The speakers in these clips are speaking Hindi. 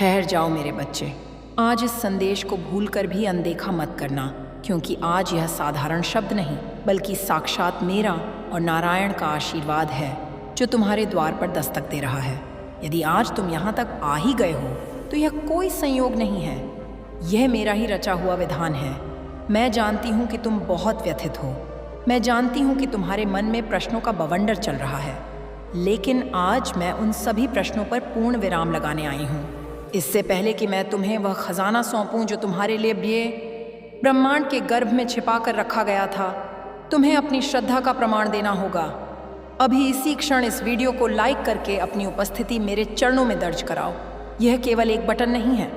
ठहर जाओ मेरे बच्चे, आज इस संदेश को भूलकर भी अनदेखा मत करना, क्योंकि आज यह साधारण शब्द नहीं बल्कि साक्षात मेरा और नारायण का आशीर्वाद है जो तुम्हारे द्वार पर दस्तक दे रहा है। यदि आज तुम यहाँ तक आ ही गए हो तो यह कोई संयोग नहीं है, यह मेरा ही रचा हुआ विधान है। मैं जानती हूँ कि तुम बहुत व्यथित हो, मैं जानती हूँ कि तुम्हारे मन में प्रश्नों का बवंडर चल रहा है, लेकिन आज मैं उन सभी प्रश्नों पर पूर्ण विराम लगाने आई हूँ। इससे पहले कि मैं तुम्हें वह खजाना सौंपूं जो तुम्हारे लिए ब्रह्मांड के गर्भ में छिपा कर रखा गया था, तुम्हें अपनी श्रद्धा का प्रमाण देना होगा। अभी इसी क्षण इस वीडियो को लाइक करके अपनी उपस्थिति मेरे चरणों में दर्ज कराओ। यह केवल एक बटन नहीं है,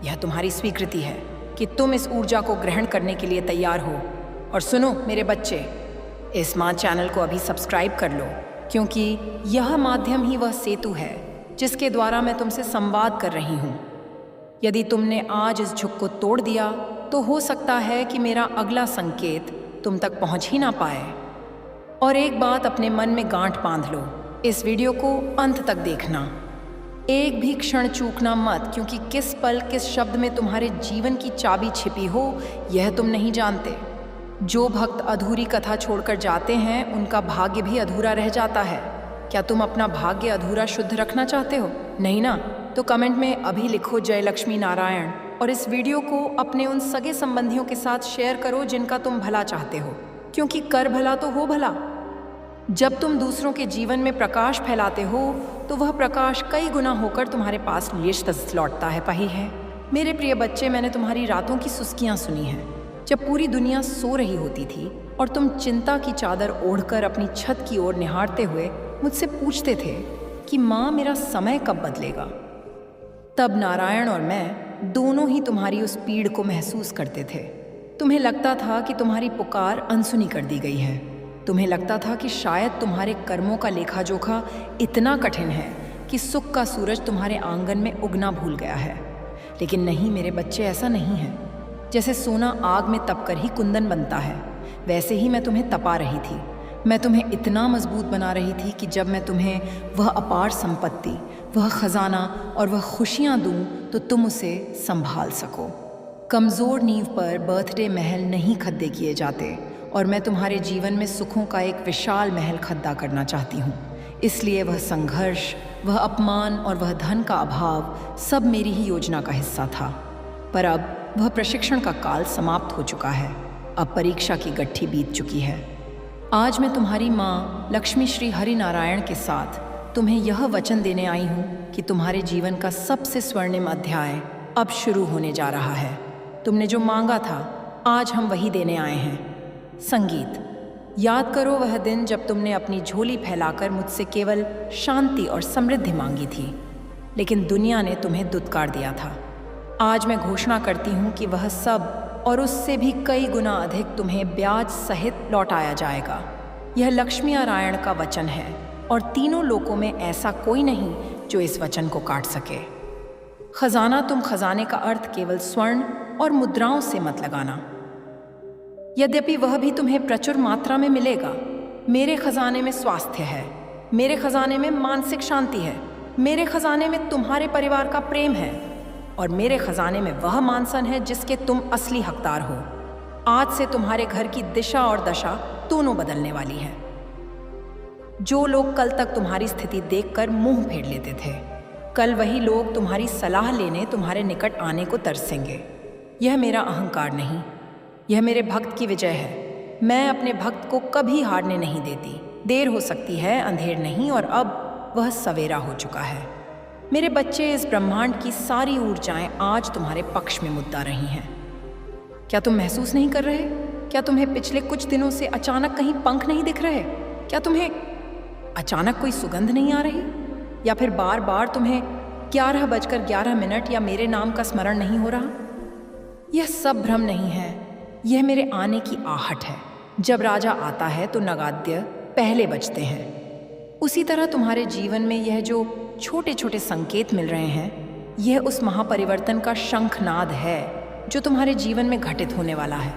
यह तुम्हारी स्वीकृति है कि तुम इस ऊर्जा को ग्रहण करने के लिए तैयार हो। और सुनो मेरे बच्चे, इस मां चैनल को अभी सब्सक्राइब कर लो, क्योंकि यह माध्यम ही वह सेतु है जिसके द्वारा मैं तुमसे संवाद कर रही हूँ। यदि तुमने आज इस झुक को तोड़ दिया तो हो सकता है कि मेरा अगला संकेत तुम तक पहुँच ही ना पाए। और एक बात अपने मन में गांठ बांध लो, इस वीडियो को अंत तक देखना, एक भी क्षण चूकना मत, क्योंकि किस पल किस शब्द में तुम्हारे जीवन की चाबी छिपी हो यह तुम नहीं जानते। जो भक्त अधूरी कथा छोड़कर जाते हैं उनका भाग्य भी अधूरा रह जाता है। क्या तुम अपना भाग्य अधूरा शुद्ध रखना चाहते हो? नहीं ना? तो कमेंट में अभी लिखो जय लक्ष्मी नारायण, और इस वीडियो को अपने उन सगे संबंधियों के साथ शेयर करो जिनका तुम भला चाहते हो, क्योंकि कर भला तो हो भला। जब तुम दूसरों के जीवन में प्रकाश फैलाते हो तो वह प्रकाश कई गुना होकर तुम्हारे पास निश्चित लौटता है। पाही है मेरे प्रिय बच्चे, मैंने तुम्हारी रातों की सुस्कियां सुनी हैं, जब पूरी दुनिया सो रही होती थी और तुम चिंता की चादर ओढ़कर अपनी छत की ओर निहारते हुए मुझसे पूछते थे कि माँ मेरा समय कब बदलेगा। तब नारायण और मैं दोनों ही तुम्हारी उस पीड़ को महसूस करते थे। तुम्हें लगता था कि तुम्हारी पुकार अनसुनी कर दी गई है। तुम्हें लगता था कि शायद तुम्हारे कर्मों का लेखा जोखा इतना कठिन है कि सुख का सूरज तुम्हारे आंगन में उगना भूल गया है। लेकिन नहीं मेरे बच्चे, ऐसा नहीं है। जैसे सोना आग में तपकर ही कुंदन बनता है, वैसे ही मैं तुम्हें तपा रही थी। मैं तुम्हें इतना मजबूत बना रही थी कि जब मैं तुम्हें वह अपार संपत्ति, वह खजाना और वह खुशियाँ दूँ तो तुम उसे संभाल सको। कमज़ोर नींव पर बर्थडे महल नहीं खद्दे किए जाते, और मैं तुम्हारे जीवन में सुखों का एक विशाल महल खद्दा करना चाहती हूँ। इसलिए वह संघर्ष, वह अपमान और वह धन का अभाव सब मेरी ही योजना का हिस्सा था। पर अब वह प्रशिक्षण का काल समाप्त हो चुका है। अब परीक्षा की गट्ठी बीत चुकी है। आज मैं तुम्हारी माँ लक्ष्मी श्री हरि नारायण के साथ तुम्हें यह वचन देने आई हूँ कि तुम्हारे जीवन का सबसे स्वर्णिम अध्याय अब शुरू होने जा रहा है। तुमने जो मांगा था आज हम वही देने आए हैं। संगीत। याद करो वह दिन जब तुमने अपनी झोली फैलाकर मुझसे केवल शांति और समृद्धि मांगी थी, लेकिन दुनिया ने तुम्हें दुत्कार दिया था। आज मैं घोषणा करती हूँ कि वह सब और उससे भी कई गुना अधिक तुम्हें ब्याज सहित लौटाया जाएगा। यह लक्ष्मी नारायण का वचन है, और तीनों लोकों में ऐसा कोई नहीं जो इस वचन को काट सके। खजाना। तुम खजाने का अर्थ केवल स्वर्ण और मुद्राओं से मत लगाना, यद्यपि वह भी तुम्हें प्रचुर मात्रा में मिलेगा। मेरे खजाने में स्वास्थ्य है, मेरे खजाने में मानसिक शांति है, मेरे खजाने में तुम्हारे परिवार का प्रेम है, और मेरे खजाने में वह मानसन है जिसके तुम असली हकदार हो। आज से तुम्हारे घर की दिशा और दशा दोनों बदलने वाली है। जो लोग कल तक तुम्हारी स्थिति देखकर मुंह फेर लेते थे, कल वही लोग तुम्हारी सलाह लेने तुम्हारे निकट आने को तरसेंगे। यह मेरा अहंकार नहीं, यह मेरे भक्त की विजय है। मैं अपने भक्त को कभी हारने नहीं देती। देर हो सकती है, अंधेर नहीं, और अब वह सवेरा हो चुका है। मेरे बच्चे, इस ब्रह्मांड की सारी ऊर्जाएं आज तुम्हारे पक्ष में मुद्दा रही हैं। क्या तुम महसूस नहीं कर रहे? क्या तुम्हें पिछले कुछ दिनों से अचानक कहीं पंख नहीं दिख रहे? क्या तुम्हें अचानक कोई सुगंध नहीं आ रही? या फिर बार बार तुम्हें 11:11 या मेरे नाम का स्मरण नहीं हो रहा? यह सब भ्रम नहीं है, यह मेरे आने की आहट है। जब राजा आता है तो नगाद्य पहले बजते हैं। उसी तरह तुम्हारे जीवन में यह जो छोटे छोटे संकेत मिल रहे हैं, यह उस महापरिवर्तन का शंखनाद है जो तुम्हारे जीवन में घटित होने वाला है।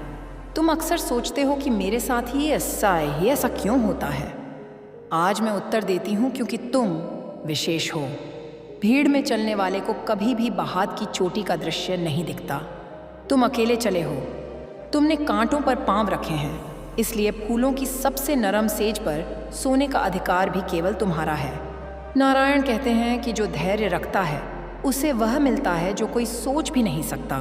तुम अक्सर सोचते हो कि मेरे साथ ही ऐसा क्यों होता है। आज मैं उत्तर देती हूँ, क्योंकि तुम विशेष हो, भीड़ में चलने वाले को कभी भी बहात की चोटी का दृश्य नहीं दिखता। तुम अकेले चले हो। तुमने कांटों पर पांव रखे हैं, इसलिए फूलों की सबसे नरम सेज पर सोने का अधिकार भी केवल तुम्हारा है। नारायण कहते हैं कि जो धैर्य रखता है उसे वह मिलता है जो कोई सोच भी नहीं सकता,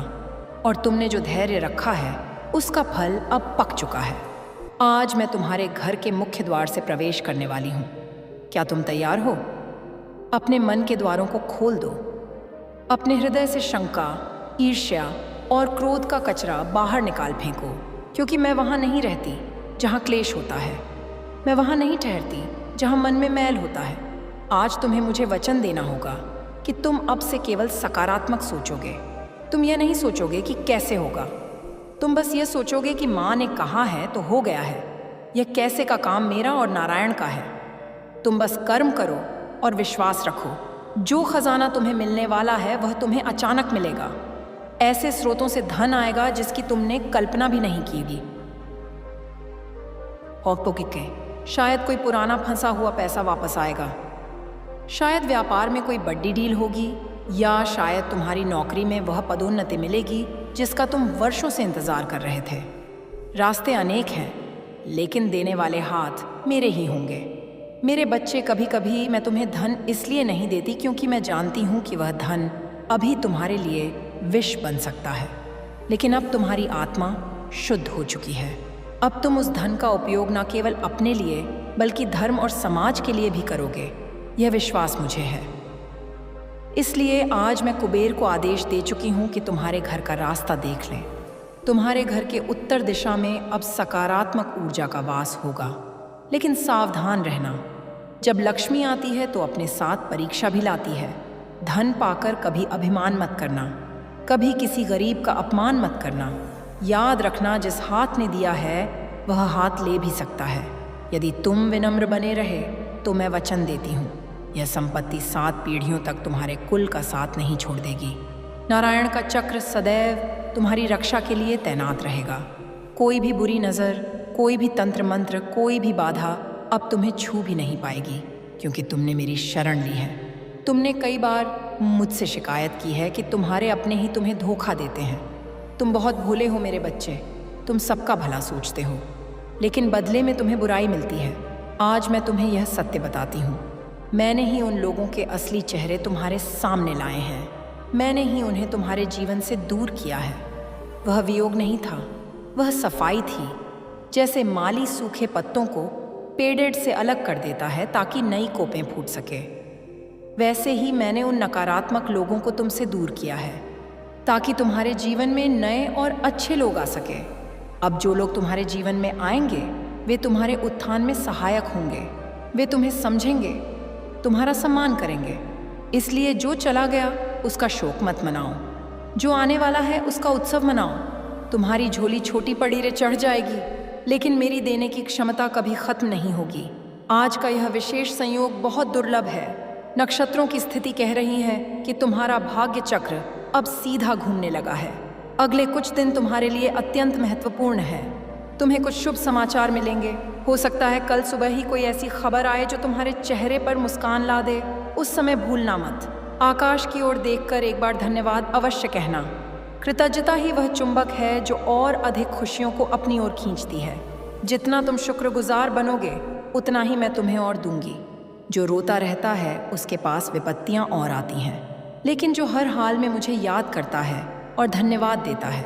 और तुमने जो धैर्य रखा है उसका फल अब पक चुका है। आज मैं तुम्हारे घर के मुख्य द्वार से प्रवेश करने वाली हूँ। क्या तुम तैयार हो? अपने मन के द्वारों को खोल दो। अपने हृदय से शंका, ईर्ष्या और क्रोध का कचरा बाहर निकाल फेंको, क्योंकि मैं वहाँ नहीं रहती जहाँ क्लेश होता है। मैं वहाँ नहीं ठहरती जहाँ मन में मैल होता है। आज तुम्हें मुझे वचन देना होगा कि तुम अब से केवल सकारात्मक सोचोगे। तुम यह नहीं सोचोगे कि कैसे होगा, तुम बस ये सोचोगे कि माँ ने कहा है तो हो गया है। यह कैसे का काम मेरा और नारायण का है। तुम बस कर्म करो और विश्वास रखो। जो खजाना तुम्हें मिलने वाला है वह तुम्हें अचानक मिलेगा। ऐसे स्रोतों से धन आएगा जिसकी तुमने कल्पना भी नहीं की। शायद कोई पुराना फंसा हुआ पैसा वापस आएगा, शायद व्यापार में कोई बड़ी डील होगी, या शायद तुम्हारी नौकरी में वह पदोन्नति मिलेगी जिसका तुम वर्षों से इंतजार कर रहे थे। रास्ते अनेक हैं, लेकिन देने वाले हाथ मेरे ही होंगे। मेरे बच्चे, कभी कभी मैं तुम्हें धन इसलिए नहीं देती क्योंकि मैं जानती हूँ कि वह धन अभी तुम्हारे लिए विष बन सकता है, लेकिन अब तुम्हारी आत्मा शुद्ध हो चुकी है। अब तुम उस धन का उपयोग न केवल अपने लिए बल्कि धर्म और समाज के लिए भी करोगे। यह विश्वास मुझे है। इसलिए आज मैं कुबेर को आदेश दे चुकी हूँ कि तुम्हारे घर का रास्ता देख लें। तुम्हारे घर के उत्तर दिशा में अब सकारात्मक ऊर्जा का वास होगा, लेकिन सावधान रहना। जब लक्ष्मी आती है तो अपने साथ परीक्षा भी लाती है। धन पाकर कभी अभिमान मत करना, कभी किसी गरीब का अपमान मत करना। याद रखना, जिस हाथ ने दिया है वह हाथ ले भी सकता है। यदि तुम विनम्र बने रहे तो मैं वचन देती हूँ, यह संपत्ति 7 पीढ़ियों तक तुम्हारे कुल का साथ नहीं छोड़ देगी। नारायण का चक्र सदैव तुम्हारी रक्षा के लिए तैनात रहेगा। कोई भी बुरी नज़र, कोई भी तंत्र मंत्र, कोई भी बाधा अब तुम्हें छू भी नहीं पाएगी, क्योंकि तुमने मेरी शरण ली है। तुमने कई बार मुझसे शिकायत की है कि तुम्हारे अपने ही तुम्हें धोखा देते हैं। तुम बहुत भोले हो मेरे बच्चे, तुम सबका भला सोचते हो, लेकिन बदले में तुम्हें बुराई मिलती है। आज मैं तुम्हें यह सत्य बताती हूँ। मैंने ही उन लोगों के असली चेहरे तुम्हारे सामने लाए हैं। मैंने ही उन्हें तुम्हारे जीवन से दूर किया है। वह वियोग नहीं था, वह सफाई थी। जैसे माली सूखे पत्तों को पेड़ेड से अलग कर देता है ताकि नई कोपें फूट सके, वैसे ही मैंने उन नकारात्मक लोगों को तुमसे दूर किया है ताकि तुम्हारे जीवन में नए और अच्छे लोग आ सके। अब जो लोग तुम्हारे जीवन में आएंगे वे तुम्हारे उत्थान में सहायक होंगे। वे तुम्हें समझेंगे, तुम्हारा सम्मान करेंगे। इसलिए जो चला गया उसका शोक मत मनाओ, जो आने वाला है उसका उत्सव मनाओ। तुम्हारी झोली छोटी पड़ी रे चढ़ जाएगी, लेकिन मेरी देने की क्षमता कभी खत्म नहीं होगी। आज का यह विशेष संयोग बहुत दुर्लभ है। नक्षत्रों की स्थिति कह रही है कि तुम्हारा भाग्य चक्र अब सीधा घूमने लगा है। अगले कुछ दिन तुम्हारे लिए अत्यंत महत्वपूर्ण है। तुम्हें कुछ शुभ समाचार मिलेंगे। हो सकता है कल सुबह ही कोई ऐसी खबर आए जो तुम्हारे चेहरे पर मुस्कान ला दे। उस समय भूलना मत। आकाश की ओर देखकर एक बार धन्यवाद अवश्य कहना। कृतज्ञता ही वह चुंबक है जो और अधिक खुशियों को अपनी ओर खींचती है। जितना तुम शुक्रगुजार बनोगे उतना ही मैं तुम्हें और दूंगी। जो रोता रहता है उसके पास विपत्तियां और आती हैं, लेकिन जो हर हाल में मुझे याद करता है और धन्यवाद देता है,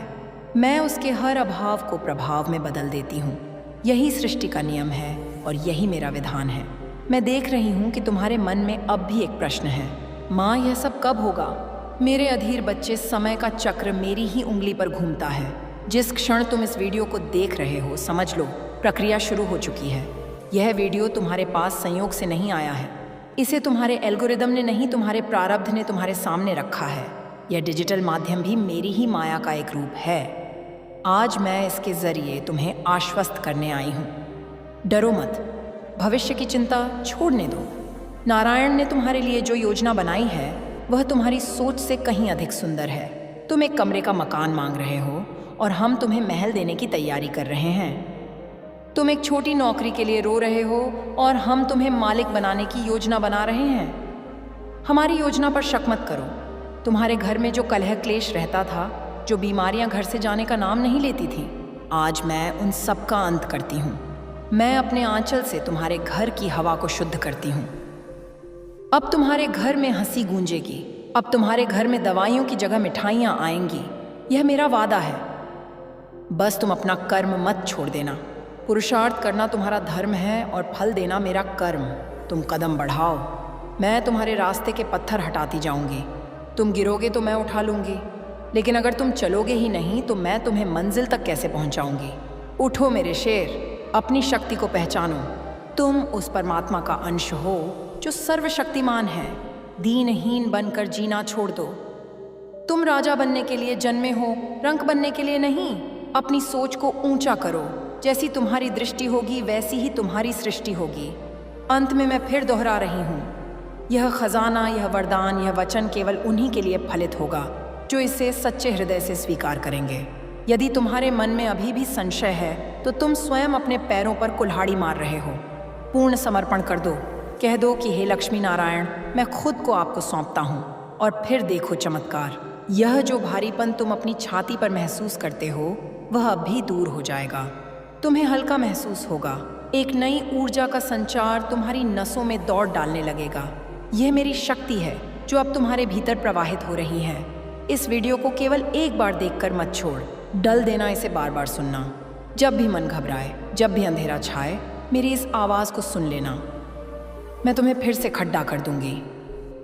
मैं उसके हर अभाव को प्रभाव में बदल देती हूँ। यही सृष्टि का नियम है और यही मेरा विधान है। मैं देख रही हूँ कि तुम्हारे मन में अब भी एक प्रश्न है, माँ यह सब कब होगा? मेरे अधीर बच्चे, समय का चक्र मेरी ही उंगली पर घूमता है। जिस क्षण तुम इस वीडियो को देख रहे हो, समझ लो प्रक्रिया शुरू हो चुकी है। यह वीडियो तुम्हारे पास संयोग से नहीं आया है। इसे तुम्हारे एल्गोरिदम ने नहीं, तुम्हारे प्रारब्ध ने तुम्हारे सामने रखा है। यह डिजिटल माध्यम भी मेरी ही माया का एक रूप है। आज मैं इसके जरिए तुम्हें आश्वस्त करने आई हूँ। डरो मत, भविष्य की चिंता छोड़ने दो। नारायण ने तुम्हारे लिए जो योजना बनाई है वह तुम्हारी सोच से कहीं अधिक सुंदर है। तुम एक कमरे का मकान मांग रहे हो और हम तुम्हें महल देने की तैयारी कर रहे हैं। तुम एक छोटी नौकरी के लिए रो रहे हो और हम तुम्हें मालिक बनाने की योजना बना रहे हैं। हमारी योजना पर शक मत करो। तुम्हारे घर में जो कलह क्लेश रहता था, जो बीमारियां घर से जाने का नाम नहीं लेती थी, आज मैं उन सब का अंत करती हूँ। मैं अपने आंचल से तुम्हारे घर की हवा को शुद्ध करती हूँ। अब तुम्हारे घर में हंसी गूंजेगी। अब तुम्हारे घर में दवाइयों की जगह मिठाइयाँ आएंगी। यह मेरा वादा है। बस तुम अपना कर्म मत छोड़ देना। पुरुषार्थ करना तुम्हारा धर्म है और फल देना मेरा कर्म। तुम कदम बढ़ाओ, मैं तुम्हारे रास्ते के पत्थर हटाती जाऊंगी। तुम गिरोगे तो मैं उठा लूंगी, लेकिन अगर तुम चलोगे ही नहीं तो मैं तुम्हें मंजिल तक कैसे पहुंचाऊंगी। उठो मेरे शेर, अपनी शक्ति को पहचानो। तुम उस परमात्मा का अंश हो जो सर्वशक्तिमान है। दीनहीन बनकर जीना छोड़ दो। तुम राजा बनने के लिए जन्मे हो, रंक बनने के लिए नहीं। अपनी सोच को ऊंचा करो। जैसी तुम्हारी दृष्टि होगी वैसी ही तुम्हारी सृष्टि होगी। अंत में मैं फिर दोहरा रही हूँ, यह खजाना, यह वरदान, यह वचन केवल उन्हीं के लिए फलित होगा जो इसे सच्चे हृदय से स्वीकार करेंगे। यदि तुम्हारे मन में अभी भी संशय है तो तुम स्वयं अपने पैरों पर कुल्हाड़ी मार रहे हो। पूर्ण समर्पण कर दो। कह दो कि हे लक्ष्मी नारायण, मैं खुद को आपको सौंपता हूँ। और फिर देखो चमत्कार। यह जो भारीपन तुम अपनी छाती पर महसूस करते हो वह अब भी दूर हो जाएगा। तुम्हें हल्का महसूस होगा। एक नई ऊर्जा का संचार तुम्हारी नसों में दौड़ डालने लगेगा। यह मेरी शक्ति है जो अब तुम्हारे भीतर प्रवाहित हो रही है। इस वीडियो को केवल एक बार देखकर मत छोड़। डल देना, इसे बार बार सुनना। जब भी मन घबराए, जब भी अंधेरा छाए, मेरी इस आवाज़ को सुन लेना। मैं तुम्हें फिर से खड्डा कर दूंगी।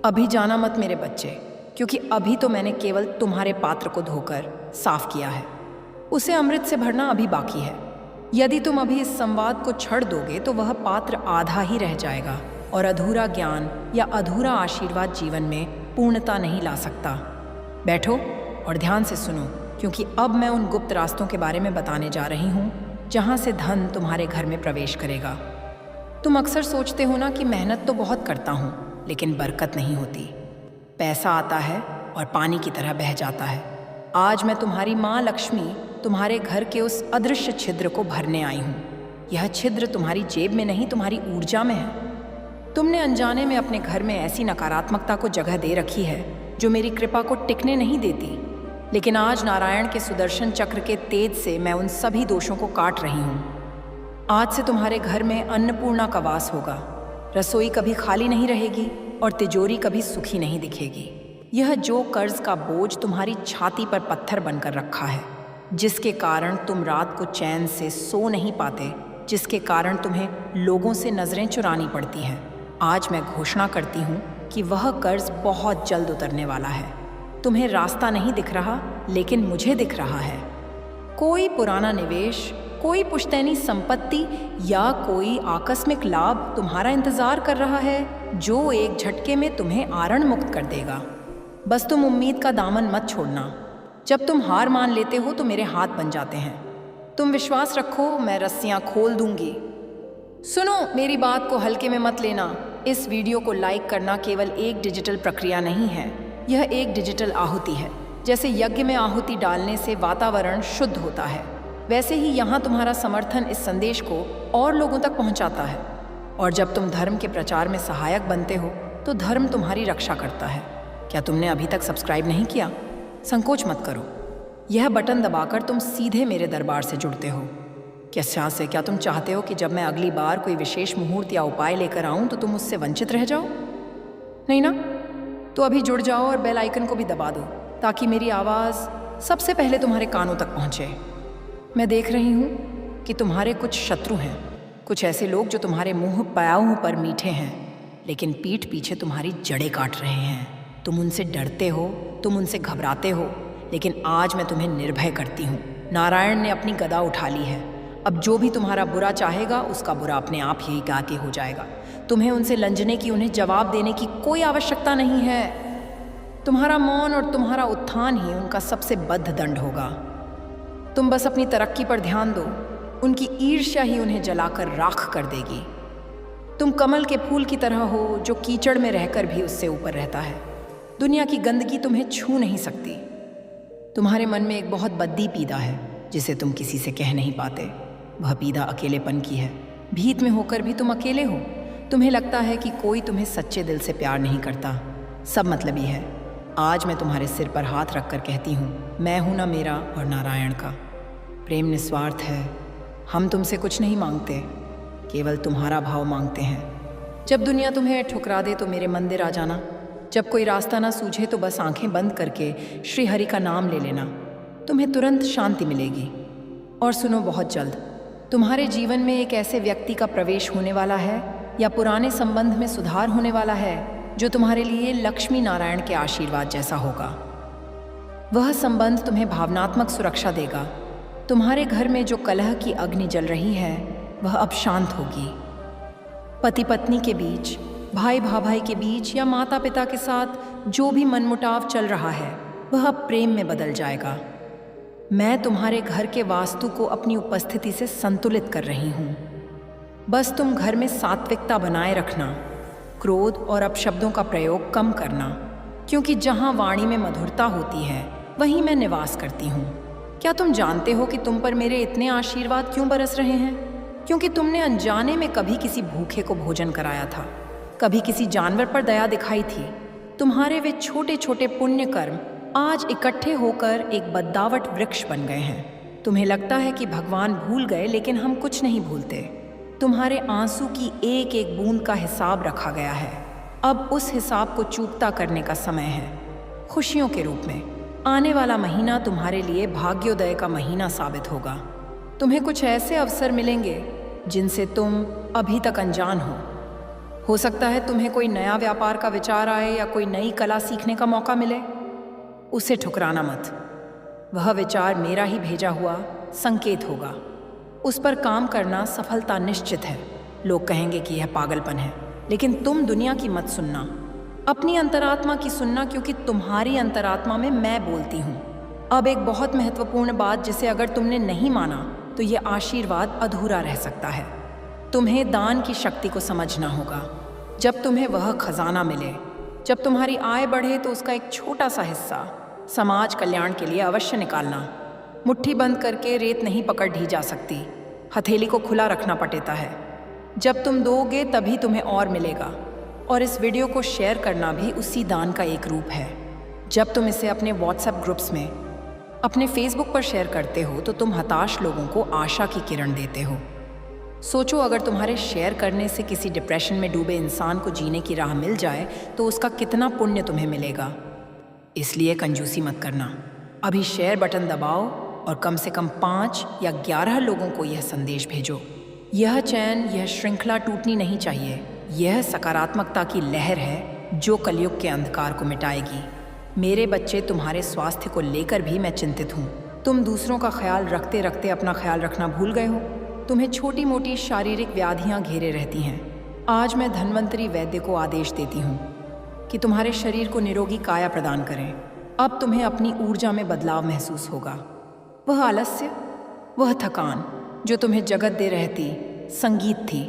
अभी जाना मत मेरे बच्चे, क्योंकि अभी तो मैंने केवल तुम्हारे पात्र को धोकर साफ किया है। उसे अमृत से भरना अभी बाकी है। यदि तुम अभी इस संवाद को छड़ दोगे तो वह पात्र आधा ही रह जाएगा और अधूरा ज्ञान या अधूरा आशीर्वाद जीवन में पूर्णता नहीं ला सकता। बैठो और ध्यान से सुनो, क्योंकि अब मैं उन गुप्त रास्तों के बारे में बताने जा रही हूँ जहाँ से धन तुम्हारे घर में प्रवेश करेगा। तुम अक्सर सोचते हो ना कि मेहनत तो बहुत करता हूँ लेकिन बरकत नहीं होती। पैसा आता है और पानी की तरह बह जाता है। आज मैं तुम्हारी माँ लक्ष्मी तुम्हारे घर के उस अदृश्य छिद्र को भरने आई हूँ। यह छिद्र तुम्हारी जेब में नहीं, तुम्हारी ऊर्जा में है। तुमने अनजाने में अपने घर में ऐसी नकारात्मकता को जगह दे रखी है जो मेरी कृपा को टिकने नहीं देती। लेकिन आज नारायण के सुदर्शन चक्र के तेज से मैं उन सभी दोषों को काट रही हूँ। आज से तुम्हारे घर में अन्नपूर्णा का वास होगा। रसोई कभी खाली नहीं रहेगी और तिजोरी कभी सुखी नहीं दिखेगी। यह जो कर्ज का बोझ तुम्हारी छाती पर पत्थर बनकर रखा है, जिसके कारण तुम रात को चैन से सो नहीं पाते, जिसके कारण तुम्हें लोगों से नजरें चुरानी पड़ती हैं, आज मैं घोषणा करती हूँ कि वह कर्ज बहुत जल्द उतरने वाला है। तुम्हें रास्ता नहीं दिख रहा, लेकिन मुझे दिख रहा है। कोई पुराना निवेश, कोई पुश्तैनी संपत्ति या कोई आकस्मिक लाभ तुम्हारा इंतजार कर रहा है जो एक झटके में तुम्हें आरण मुक्त कर देगा। बस तुम उम्मीद का दामन मत छोड़ना। जब तुम हार मान लेते हो तो मेरे हाथ बन जाते हैं। तुम विश्वास रखो, मैं रस्सियाँ खोल दूंगी। सुनो, मेरी बात को हल्के में मत लेना। इस वीडियो को लाइक करना केवल एक डिजिटल प्रक्रिया नहीं है, यह एक डिजिटल आहुति है। जैसे यज्ञ में आहुति डालने से वातावरण शुद्ध होता है, वैसे ही यहाँ तुम्हारा समर्थन इस संदेश को और लोगों तक पहुँचाता है। और जब तुम धर्म के प्रचार में सहायक बनते हो तो धर्म तुम्हारी रक्षा करता है। क्या तुमने अभी तक सब्सक्राइब नहीं किया? संकोच मत करो, यह बटन दबाकर तुम सीधे मेरे दरबार से जुड़ते हो। क्या तुम चाहते हो कि जब मैं अगली बार कोई विशेष मुहूर्त या उपाय लेकर आऊं तो तुम उससे वंचित रह जाओ? नहीं ना? तो अभी जुड़ जाओ और बेल आइकन को भी दबा दो ताकि मेरी आवाज़ सबसे पहले तुम्हारे कानों तक पहुंचे। मैं देख रही हूँ कि तुम्हारे कुछ शत्रु हैं, कुछ ऐसे लोग जो तुम्हारे मुंह पायाओं पर मीठे हैं लेकिन पीठ पीछे तुम्हारी जड़ें काट रहे हैं। तुम उनसे डरते हो, तुम उनसे घबराते हो, लेकिन आज मैं तुम्हें निर्भय करती हूँ। नारायण ने अपनी गदा उठा ली है। अब जो भी तुम्हारा बुरा चाहेगा उसका बुरा अपने आप ही आके हो जाएगा। तुम्हें उनसे लंजने की, उन्हें जवाब देने की कोई आवश्यकता नहीं है। तुम्हारा मौन और तुम्हारा उत्थान ही उनका सबसे बद्ध दंड होगा। तुम बस अपनी तरक्की पर ध्यान दो, उनकी ईर्ष्या ही उन्हें जलाकर राख कर देगी। तुम कमल के फूल की तरह हो जो कीचड़ में रहकर भी उससे ऊपर रहता है। दुनिया की गंदगी तुम्हें छू नहीं सकती। तुम्हारे मन में एक बहुत बद्दी पीड़ा है जिसे तुम किसी से कह नहीं पाते। वह पीड़ा अकेलेपन की है। भीत में होकर भी तुम अकेले हो। तुम्हें लगता है कि कोई तुम्हें सच्चे दिल से प्यार नहीं करता। सब मतलबी है। आज मैं तुम्हारे सिर पर हाथ रखकर कहती हूँ, मैं हूँ ना मेरा और नारायण का। प्रेम निस्वार्थ है। हम तुमसे कुछ नहीं मांगते, केवल तुम्हारा भाव मांगते हैं। जब दुनिया तुम्हें ठुकरा दे तो मेरे मंदिर आ जाना। जब कोई रास्ता ना सूझे तो बस आंखें बंद करके श्री हरि का नाम ले लेना। तुम्हें तुरंत शांति मिलेगी। और सुनो, बहुत जल्द तुम्हारे जीवन में एक ऐसे व्यक्ति का प्रवेश होने वाला है या पुराने संबंध में सुधार होने वाला है जो तुम्हारे लिए लक्ष्मी नारायण के आशीर्वाद जैसा होगा। वह संबंध तुम्हें भावनात्मक सुरक्षा देगा। तुम्हारे घर में जो कलह की अग्नि जल रही है वह अब शांत होगी। पति पत्नी के बीच, भाई भाई के बीच या माता पिता के साथ जो भी मनमुटाव चल रहा है वह अब प्रेम में बदल जाएगा। मैं तुम्हारे घर के वास्तु को अपनी उपस्थिति से संतुलित कर रही हूँ। बस तुम घर में सात्विकता बनाए रखना, क्रोध और अपशब्दों का प्रयोग कम करना, क्योंकि जहाँ वाणी में मधुरता होती है वहीं मैं निवास करती हूँ। क्या तुम जानते हो कि तुम पर मेरे इतने आशीर्वाद क्यों बरस रहे हैं? क्योंकि तुमने अनजाने में कभी किसी भूखे को भोजन कराया था, कभी किसी जानवर पर दया दिखाई थी। तुम्हारे वे छोटे छोटे पुण्य कर्म आज इकट्ठे होकर एक बद्दावट वृक्ष बन गए हैं। तुम्हें लगता है कि भगवान भूल गए, लेकिन हम कुछ नहीं भूलते। तुम्हारे आंसू की एक एक बूंद का हिसाब रखा गया है। अब उस हिसाब को चूकता करने का समय है, खुशियों के रूप में। आने वाला महीना तुम्हारे लिए भाग्योदय का महीना साबित होगा। तुम्हें कुछ ऐसे अवसर मिलेंगे जिनसे तुम अभी तक अनजान हो सकता है तुम्हें कोई नया व्यापार का विचार आए या कोई नई कला सीखने का मौका मिले। उसे ठुकराना मत। वह विचार मेरा ही भेजा हुआ संकेत होगा। उस पर काम करना सफलता निश्चित है। लोग कहेंगे कि यह पागलपन है, लेकिन तुम दुनिया की मत सुनना, अपनी अंतरात्मा की सुनना, क्योंकि तुम्हारी अंतरात्मा में मैं बोलती हूँ। अब एक बहुत महत्वपूर्ण बात जिसे अगर तुमने नहीं माना तो यह आशीर्वाद अधूरा रह सकता है। तुम्हें दान की शक्ति को समझना होगा। जब तुम्हें वह खजाना मिले, जब तुम्हारी आय बढ़े, तो उसका एक छोटा सा हिस्सा समाज कल्याण के लिए अवश्य निकालना। मुट्ठी बंद करके रेत नहीं पकड़ दी जा सकती, हथेली को खुला रखना पड़ता है। जब तुम दोगे तभी तुम्हें और मिलेगा। और इस वीडियो को शेयर करना भी उसी दान का एक रूप है। जब तुम इसे अपने व्हाट्सएप ग्रुप्स में, अपने फेसबुक पर शेयर करते हो तो तुम हताश लोगों को आशा की किरण देते हो। सोचो, अगर तुम्हारे शेयर करने से किसी डिप्रेशन में डूबे इंसान को जीने की राह मिल जाए तो उसका कितना पुण्य तुम्हें मिलेगा। इसलिए कंजूसी मत करना। अभी शेयर बटन दबाओ और कम से कम 5 या 11 लोगों को यह संदेश भेजो। यह चैन, यह श्रृंखला टूटनी नहीं चाहिए। यह सकारात्मकता की लहर है जो कलयुग के अंधकार को मिटाएगी। मेरे बच्चे, तुम्हारे स्वास्थ्य को लेकर भी मैं चिंतित हूँ। तुम दूसरों का ख्याल रखते रखते अपना ख्याल रखना भूल गए हो। तुम्हें छोटी मोटी शारीरिक व्याधियाँ घेरे रहती हैं। आज मैं धन्वंतरी वैद्य को आदेश देती हूँ कि तुम्हारे शरीर को निरोगी काया प्रदान करें। अब तुम्हें अपनी ऊर्जा में बदलाव महसूस होगा। वह आलस्य, वह थकान जो तुम्हें जगत दे रहती संगीत थी,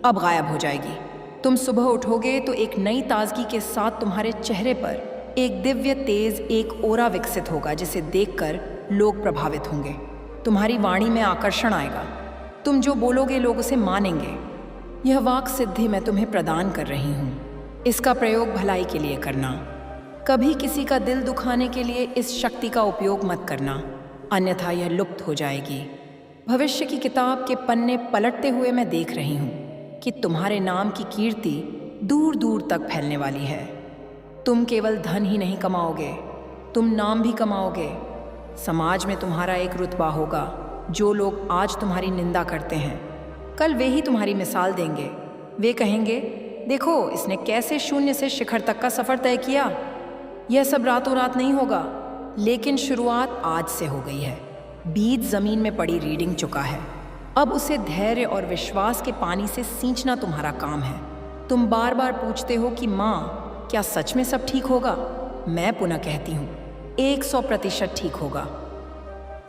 अब गायब हो जाएगी। तुम सुबह उठोगे तो एक नई ताजगी के साथ तुम्हारे चेहरे पर एक दिव्य तेज, एक ओरा विकसित होगा जिसे देखकर लोग प्रभावित होंगे। तुम्हारी वाणी में आकर्षण आएगा। तुम जो बोलोगे लोग उसे मानेंगे। यह वाक सिद्धि मैं तुम्हें प्रदान कर रही हूँ। इसका प्रयोग भलाई के लिए करना। कभी किसी का दिल दुखाने के लिए इस शक्ति का उपयोग मत करना, अन्यथा यह लुप्त हो जाएगी। भविष्य की किताब के पन्ने पलटते हुए मैं देख रही हूँ कि तुम्हारे नाम की कीर्ति दूर दूर तक फैलने वाली है। तुम केवल धन ही नहीं कमाओगे, तुम नाम भी कमाओगे। समाज में तुम्हारा एक रुतबा होगा। जो लोग आज तुम्हारी निंदा करते हैं, कल वे ही तुम्हारी मिसाल देंगे। वे कहेंगे, देखो इसने कैसे शून्य से शिखर तक का सफ़र तय किया। यह सब रातों रात नहीं होगा, लेकिन शुरुआत आज से हो गई है। बीज ज़मीन में पड़ी रीडिंग चुका है। अब उसे धैर्य और विश्वास के पानी से सींचना तुम्हारा काम है। तुम बार बार पूछते हो कि माँ, क्या सच में सब ठीक होगा? मैं पुनः कहती हूँ, 100% ठीक होगा।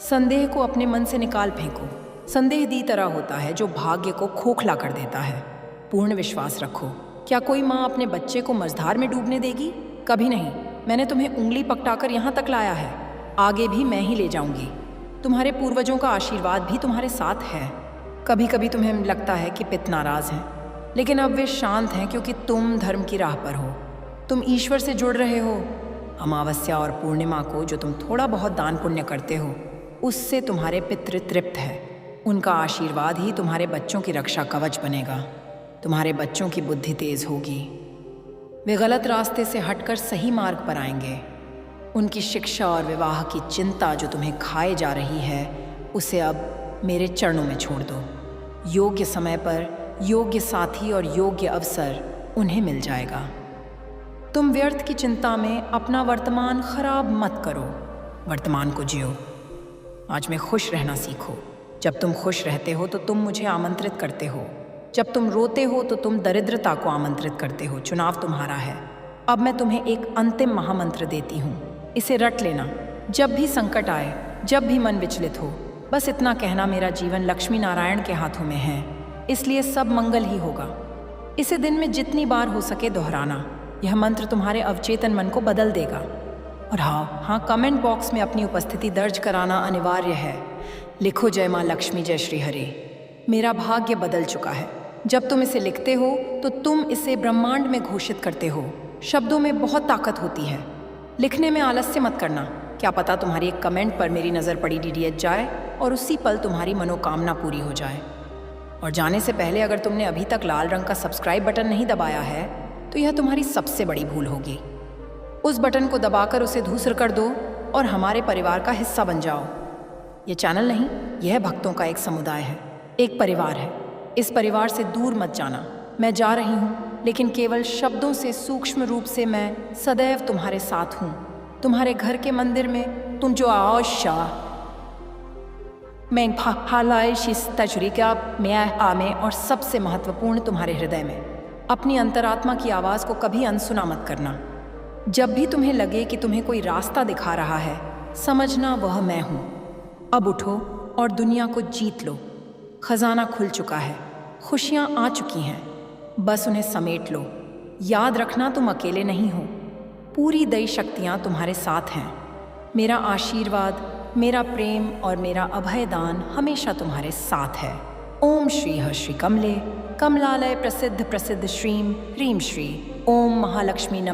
संदेह को अपने मन से निकाल फेंको। संदेह दी तरह होता है जो भाग्य को खोखला कर देता है। पूर्ण विश्वास रखो। क्या कोई माँ अपने बच्चे को मझधार में डूबने देगी? कभी नहीं। मैंने तुम्हें उंगली पकड़ाकर यहाँ तक लाया है, आगे भी मैं ही ले जाऊंगी। तुम्हारे पूर्वजों का आशीर्वाद भी तुम्हारे साथ है। कभी कभी तुम्हें लगता है कि पिता नाराज हैं, लेकिन अब वे शांत हैं क्योंकि तुम धर्म की राह पर हो। तुम ईश्वर से जुड़ रहे हो। अमावस्या और पूर्णिमा को जो तुम थोड़ा बहुत दान पुण्य करते हो, उससे तुम्हारे पितृ तृप्त है। उनका आशीर्वाद ही तुम्हारे बच्चों की रक्षा कवच बनेगा। तुम्हारे बच्चों की बुद्धि तेज होगी। वे गलत रास्ते से हटकर सही मार्ग पर आएंगे। उनकी शिक्षा और विवाह की चिंता जो तुम्हें खाए जा रही है, उसे अब मेरे चरणों में छोड़ दो। योग्य समय पर योग्य साथी और योग्य अवसर उन्हें मिल जाएगा। तुम व्यर्थ की चिंता में अपना वर्तमान खराब मत करो, वर्तमान को जियो। आज में खुश रहना सीखो। जब तुम खुश रहते हो तो तुम मुझे आमंत्रित करते हो। जब तुम रोते हो तो तुम दरिद्रता को आमंत्रित करते हो। चुनाव तुम्हारा है। अब मैं तुम्हें एक अंतिम महामंत्र देती हूँ, इसे रट लेना। जब भी संकट आए, जब भी मन विचलित हो, बस इतना कहना, मेरा जीवन लक्ष्मी नारायण के हाथों में है, इसलिए सब मंगल ही होगा। इसे दिन में जितनी बार हो सके दोहराना। यह मंत्र तुम्हारे अवचेतन मन को बदल देगा। और हाँ, कमेंट बॉक्स में अपनी उपस्थिति दर्ज कराना अनिवार्य है। लिखो, जय माँ लक्ष्मी, जय श्री हरि। मेरा भाग्य बदल चुका है। जब तुम इसे लिखते हो तो तुम इसे ब्रह्मांड में घोषित करते हो। शब्दों में बहुत ताकत होती है। लिखने में आलस्य मत करना। क्या पता तुम्हारी एक कमेंट पर मेरी नज़र पड़ी डीडीएच जाए और उसी पल तुम्हारी मनोकामना पूरी हो जाए। और जाने से पहले अगर तुमने अभी तक लाल रंग का सब्सक्राइब बटन नहीं दबाया है तो यह तुम्हारी सबसे बड़ी भूल होगी। उस बटन को दबाकर उसे धूसर कर दो और हमारे परिवार का हिस्सा बन जाओ। ये चैनल नहीं, यह भक्तों का एक समुदाय है, एक परिवार है। इस परिवार से दूर मत जाना। मैं जा रही हूँ, लेकिन केवल शब्दों से सूक्ष्म रूप से मैं सदैव तुम्हारे साथ हूँ। तुम्हारे घर के मंदिर में तुम जो आशा मैं तजुरिका में आमे, और सबसे महत्वपूर्ण तुम्हारे हृदय में। अपनी अंतरात्मा की आवाज़ को कभी अनसुना मत करना। जब भी तुम्हें लगे कि तुम्हें कोई रास्ता दिखा रहा है, समझना वह मैं हूँ। अब उठो और दुनिया को जीत लो। खजाना खुल चुका है, खुशियाँ आ चुकी हैं, बस उन्हें समेट लो। याद रखना, तुम अकेले नहीं हो। पूरी दैवी शक्तियाँ तुम्हारे साथ हैं। मेरा आशीर्वाद, मेरा प्रेम और मेरा अभयदान हमेशा तुम्हारे साथ है। ओम श्री श्री कमले कमलालय प्रसिद्ध प्रसिद्ध श्रीम ह्रीम श्री। ओम महालक्ष्मी नमः।